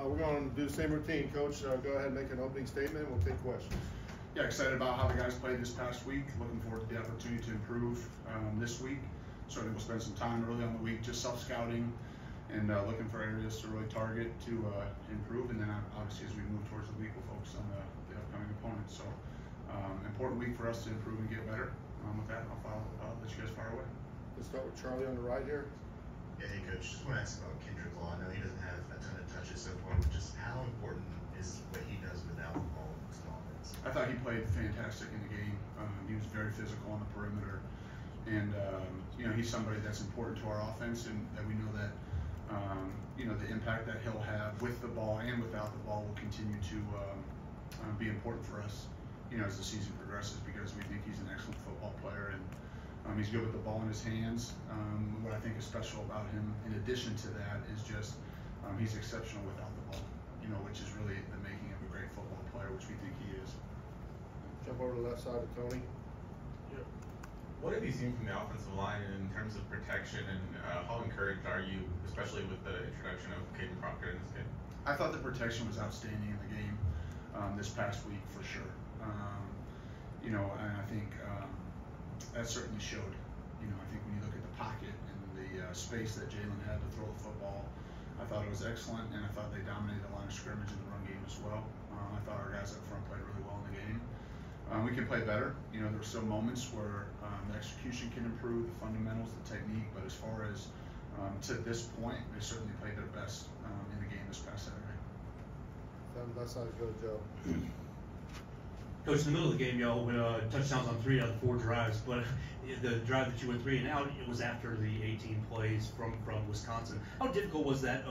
We're going to do the same routine. Coach, go ahead and make an opening statement. We'll take questions. Yeah, excited about how the guys played this past week. Looking forward to the opportunity to improve this week. Certainly we'll spend some time early on the week just self-scouting and looking for areas to really target to improve. And then obviously as we move towards the week, we'll focus on the upcoming opponents. So important week for us to improve and get better. With that, I'll let you guys fire away. Let's start with Charlie on the right here. Yeah, hey Coach, just want to ask about Kendrick Law. I know he doesn't have a ton of touches so far, but just how important is what he does without the ball to the offense? I thought he played fantastic in the game. He was very physical on the perimeter, and you know, he's somebody that's important to our offense, and that we know that you know, the impact that he'll have with the ball and without the ball will continue to be important for us, you know, as the season progresses, because we think he's an excellent football player, and he's good with the ball in his hands. What I think is special about him, in addition to that, is just he's exceptional without the ball, you know, which is really the making of a great football player, which we think he is. Jump over to the left side of Tony. Yep. What have you seen from the offensive line in terms of protection, and how encouraged are you, especially with the introduction of Caden Proctor in this game? I thought the protection was outstanding in the game this past week for sure. You know, and I think that certainly showed. You know, I think when you look at the pocket and the space that Jalen had to throw the football, I thought it was excellent, and I thought they dominated the line of scrimmage in the run game as well. I thought our guys up front played really well in the game. We can play better. You know, there were still moments where the execution can improve, the fundamentals, the technique, but as far as to this point, they certainly played their best in the game this past Saturday. Down the left side, go to Joe. Coach, in the middle of the game, y'all went touchdowns on 3 out of 4 drives, but the drive that you went 3 and out, it was after the 18 plays from Wisconsin. How difficult was that?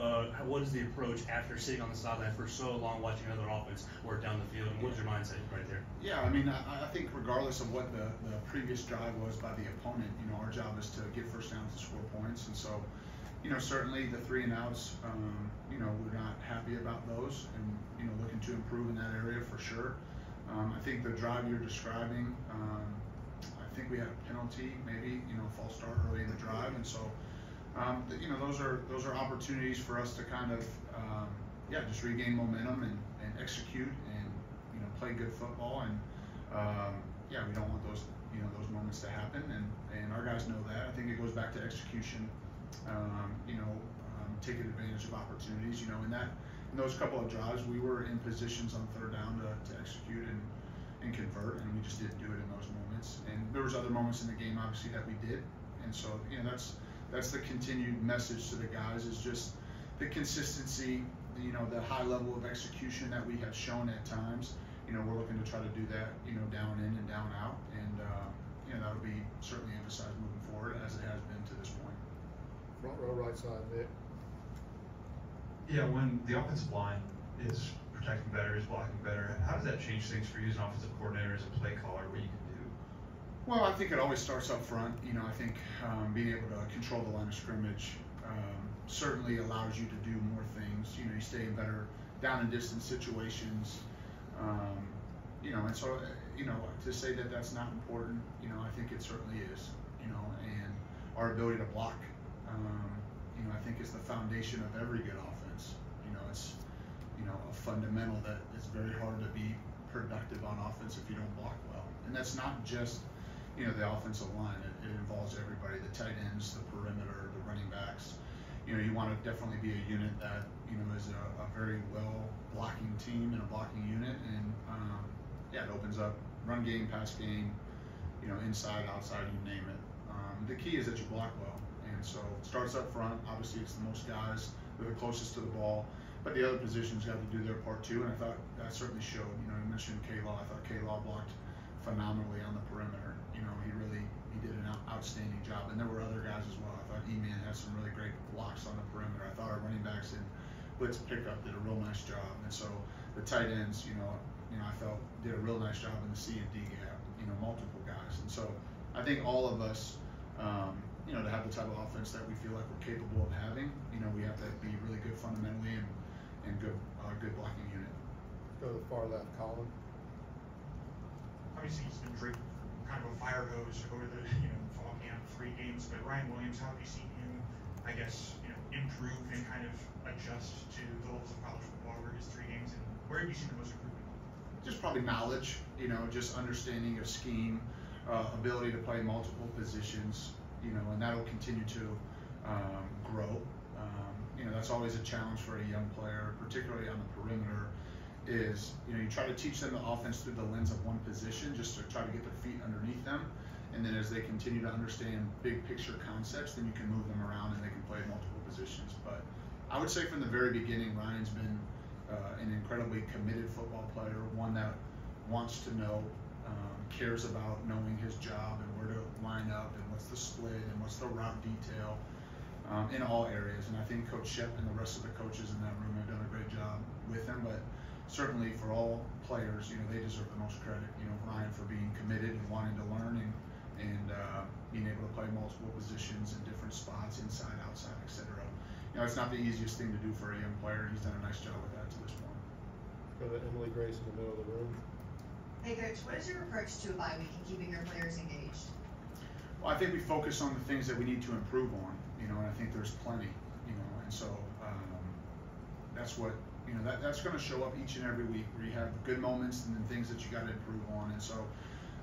What is the approach after sitting on the sideline for so long, watching another offense work down the field? And what's your mindset right there? Yeah, I mean, I think regardless of what the previous drive was by the opponent, you know, our job is to get first downs and score points. And so, you know, certainly the 3 and outs, you know, we're not happy about those, and, you know, looking to improve in that area for sure. I think the drive you're describing, I think we had a penalty, maybe, you know, false start early in the drive, and so, you know, those are opportunities for us to kind of, yeah, just regain momentum and execute and, you know, play good football, and yeah, we don't want those, you know, those moments to happen, and our guys know that. I think it goes back to execution, you know, taking advantage of opportunities, you know, in those couple of drives, we were in positions on 3rd down to execute and convert, and we just didn't do it in those moments. And there was other moments in the game, obviously, that we did. And so, you know, that's the continued message to the guys, is just the consistency, you know, the high level of execution that we have shown at times. You know, we're looking to try to do that, you know, down in and down out, and you know, that'll be certainly emphasized moving forward, as it has been to this point. Front row, right side, Nick. Yeah, when the offensive line is protecting better, is blocking better, how does that change things for you as an offensive coordinator, as a play caller, what you can do? Well, I think it always starts up front. You know, I think being able to control the line of scrimmage certainly allows you to do more things. You know, you stay in better down and distance situations. You know, and so, you know, to say that that's not important, you know, I think it certainly is. You know, and our ability to block, you know, I think is the foundation of every good offense. You know, it's, you know, a fundamental that it's very hard to be productive on offense if you don't block well. And that's not just, you know, the offensive line. It involves everybody, the tight ends, the perimeter, the running backs. You know, you want to definitely be a unit that, you know, is a very well blocking team and a blocking unit. And yeah, it opens up run game, pass game, you know, inside, outside, you name it. The key is that you block well. And so it starts up front. Obviously, it's the most guys that are the closest to the ball, but the other positions got to do their part too. And I thought that certainly showed. You know, you mentioned K-Law. I thought K-Law blocked phenomenally on the perimeter. You know, he did an outstanding job. And there were other guys as well. I thought E-Man had some really great blocks on the perimeter. I thought our running backs in blitz pickup did a real nice job. And so the tight ends, you know, I felt did a real nice job in the C and D gap. You know, multiple guys. And so I think all of us. You know, to have the type of offense that we feel like we're capable of having, you know, we have to be really good fundamentally and good blocking unit. Go to the far left, Colin. Obviously, he's been drinking kind of a fire hose over the fall camp, 3 games. But Ryan Williams, how have you seen him, I guess, improve and kind of adjust to the levels of college football? Where have you seen the most improvement? Just probably knowledge, just understanding of scheme, ability to play multiple positions, and that'll continue to grow. That's always a challenge for a young player, particularly on the perimeter, is, you try to teach them the offense through the lens of one position, just to try to get their feet underneath them. And then as they continue to understand big picture concepts, then you can move them around and they can play multiple positions. But I would say from the very beginning, Ryan's been an incredibly committed football player, one that wants to know, cares about knowing his job and where to line up and what's the split and what's the route detail in all areas. And I think Coach Shep and the rest of the coaches in that room have done a great job with him. But certainly for all players, they deserve the most credit. Ryan for being committed and wanting to learn and being able to play multiple positions in different spots, inside, outside, etc. It's not the easiest thing to do for a young player. He's done a nice job with that to this point. Go to Emily Grace in the middle of the room. Hey Coach, what is your approach to a bye week and keeping your players engaged? Well, I think we focus on the things that we need to improve on, and I think there's plenty, and so that's what, that's going to show up each and every week where you have good moments and then things that you got to improve on. And so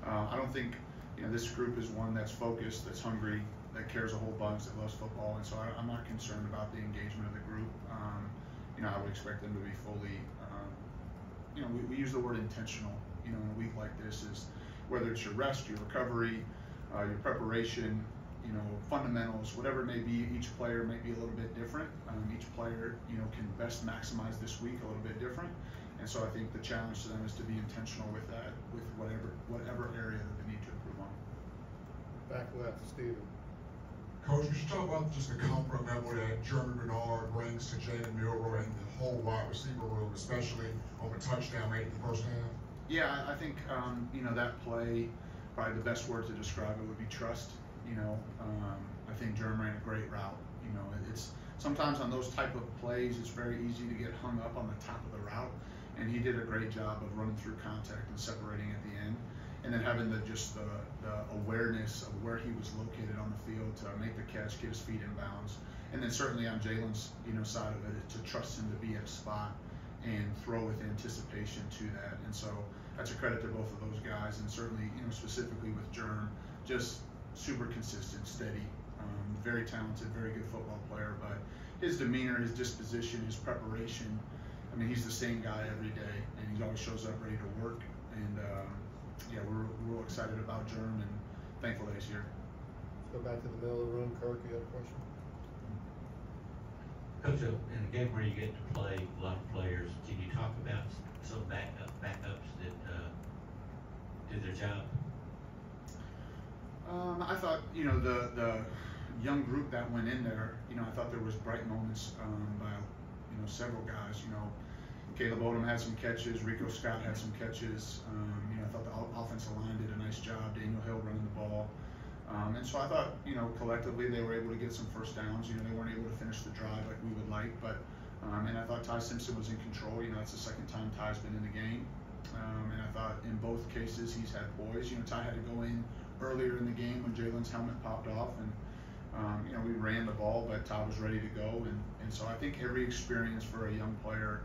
I don't think, this group is one that's focused, that's hungry, that cares a whole bunch, that loves football. And so I'm not concerned about the engagement of the group. I would expect them to be fully, we use the word intentional, in a week like this, is whether it's your rest, your recovery, your preparation, fundamentals, whatever it may be. Each player may be a little bit different. Each player, can best maximize this week a little bit different. And so I think the challenge to them is to be intentional with that, with whatever area that they need to improve on. Back left, Steven. Coach, you should talk about just the comfort level that Germie Bernard brings to Jalen Milroe and the whole wide receiver room, especially on the touchdown rate in the first half. Yeah, I think that play, probably the best word to describe it would be trust. I think Germ ran a great route. It's sometimes on those type of plays, it's very easy to get hung up on the top of the route, and he did a great job of running through contact and separating at the end, and then having the awareness of where he was located on the field to make the catch, get his feet in bounds, and then certainly on Jalen's side of it, to trust him to be at a spot and throw with anticipation to that. And so that's a credit to both of those guys, and certainly specifically with Germ, just super consistent, steady, very talented, very good football player. But his demeanor, his disposition, his preparation, he's the same guy every day, and he always shows up ready to work. And we're real excited about Germ and thankful that he's here. Let's go back to the middle of the room. Kirk, you have a question? Coach, in a game where you get to play a lot of players, can you talk about some backups that did their job? I thought, the young group that went in there, I thought there was bright moments by, several guys. Caleb Odom had some catches, Rico Scott had some catches. I thought the offensive line did a nice job, Daniel Hill running the ball. And so I thought, collectively they were able to get some first downs. They weren't able to finish the drive like we would like, but and I thought Ty Simpson was in control. It's the second time Ty's been in the game. And I thought in both cases he's had poise. Ty had to go in earlier in the game when Jalen's helmet popped off, and we ran the ball, but Ty was ready to go. And so I think every experience for a young player,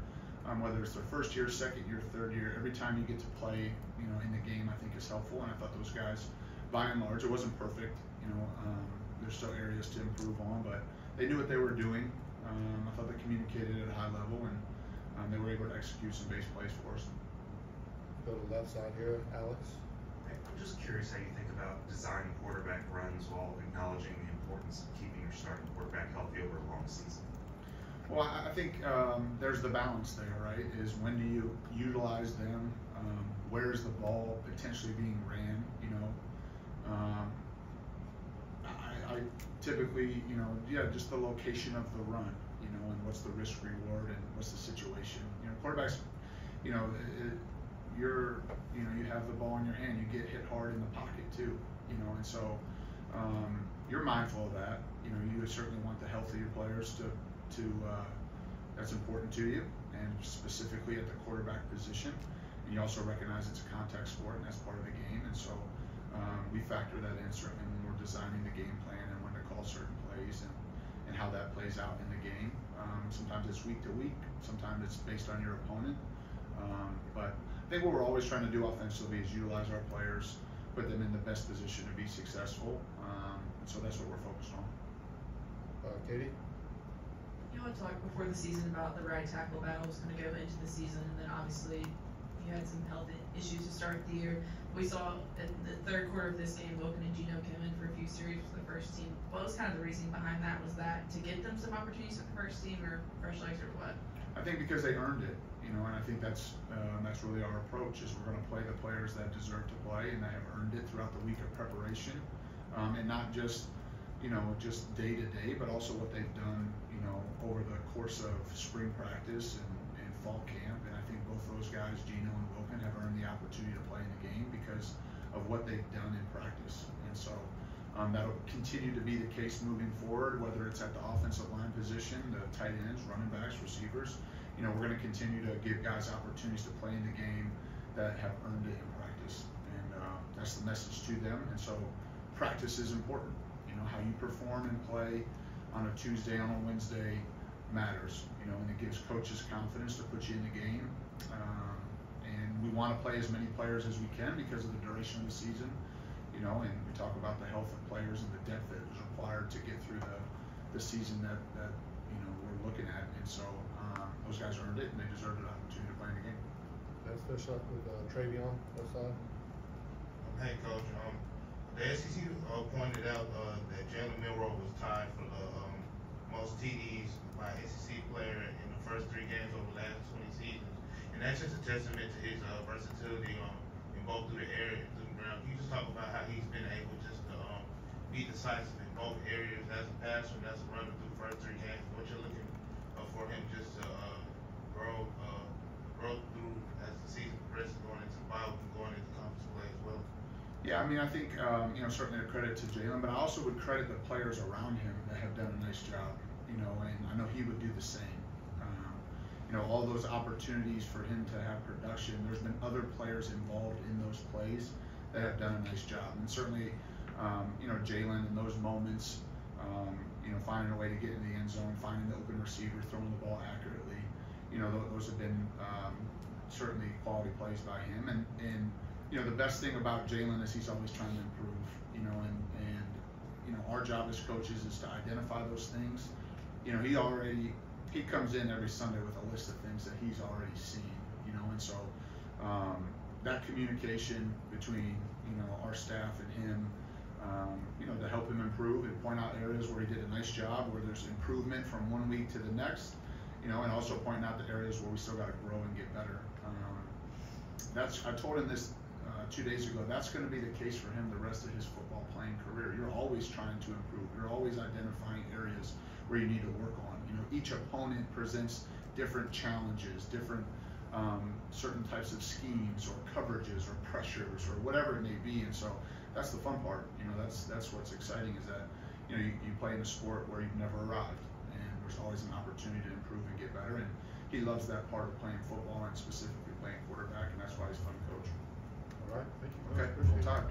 whether it's their first year, second year, third year, every time you get to play, in the game, I think is helpful. And I thought those guys, by and large, it wasn't perfect. There's still areas to improve on, but they knew what they were doing. I thought they communicated at a high level, and they were able to execute some base plays for us. Go to the left side here, Alex. I'm just curious how you think about designing quarterback runs while acknowledging the importance of keeping your starting quarterback healthy over a long season. Well, I think there's the balance there, right? Is when do you utilize them? Where's the ball potentially being ran? I typically, just the location of the run, and what's the risk reward and what's the situation. Quarterbacks, you have the ball in your hand, you get hit hard in the pocket too, and so you're mindful of that. You certainly want the health of your players to that's important to you, and specifically at the quarterback position. And you also recognize it's a contact sport, and that's part of the game. And so we factor that in certainly when we're designing the game plan and when to call certain plays and how that plays out in the game. Sometimes it's week to week, sometimes it's based on your opponent. But I think what we're always trying to do offensively is utilize our players, put them in the best position to be successful. And so that's what we're focused on. Katie? You know, I talked before the season about the right tackle battle was going to go into the season, and then obviously you had some health issues to start the year. We saw in the third quarter of this game, Wilkin and Gino came in for a few series with the first team. What was kind of the reasoning behind that? Was that to get them some opportunities with the first team, or fresh legs, or what? I think because they earned it, you know, and I think that's really our approach. Is we're going to play the players that deserve to play and that have earned it throughout the week of preparation, and not just just day to day, but also what they've done, over the course of spring practice and fall camp. And I think both those guys, Gino and Wilkin, have earned the opportunity to play in the game because of what they've done in practice. And so that'll continue to be the case moving forward, whether it's at the offensive line position, the tight ends, running backs, receivers. We're going to continue to give guys opportunities to play in the game that have earned it in practice. And that's the message to them. And so practice is important. How you perform and play on a Tuesday, on a Wednesday matters, and it gives coaches confidence to put you in the game. And we want to play as many players as we can because of the duration of the season, and we talk about the health of players and the depth that is required to get through the season that we're looking at. And so those guys earned it and they deserved an opportunity to play in the game. Let's finish up with Travion, left side. Hey, Coach. The SEC pointed out that Jalen Milroe was tied for the most TDs by SEC player in the first 3 games over the last 20 seasons. And that's just a testament to his versatility in both through the air and through the ground. Can you just talk about how he's been able just to be decisive in both areas as a passer and as a runner through the first 3 games? What you're looking for him just to grow through as the season progresses, going into the bye week and going into conference play as well? Yeah, I mean, I think, certainly a credit to Jalen, but I also would credit the players around him that have done a nice job, and I know he would do the same. All those opportunities for him to have production, there's been other players involved in those plays that have done a nice job. And certainly, Jalen in those moments, finding a way to get in the end zone, finding the open receiver, throwing the ball accurately, those have been certainly quality plays by him. And the best thing about Jalen is he's always trying to improve, and our job as coaches is to identify those things. He comes in every Sunday with a list of things that he's already seen, and so that communication between, our staff and him, to help him improve and point out areas where he did a nice job, where there's improvement from one week to the next, and also pointing out the areas where we still got to grow and get better. I told him this 2 days ago, that's going to be the case for him the rest of his football playing career. You're always trying to improve. You're always identifying areas where you need to work on. Each opponent presents different challenges, different certain types of schemes or coverages or pressures or whatever it may be. And so that's the fun part. That's what's exciting, is that you play in a sport where you've never arrived, and there's always an opportunity to improve and get better. And he loves that part of playing football, and specifically playing quarterback, and that's why he's fun to coach. All right, thank you. Okay, full time.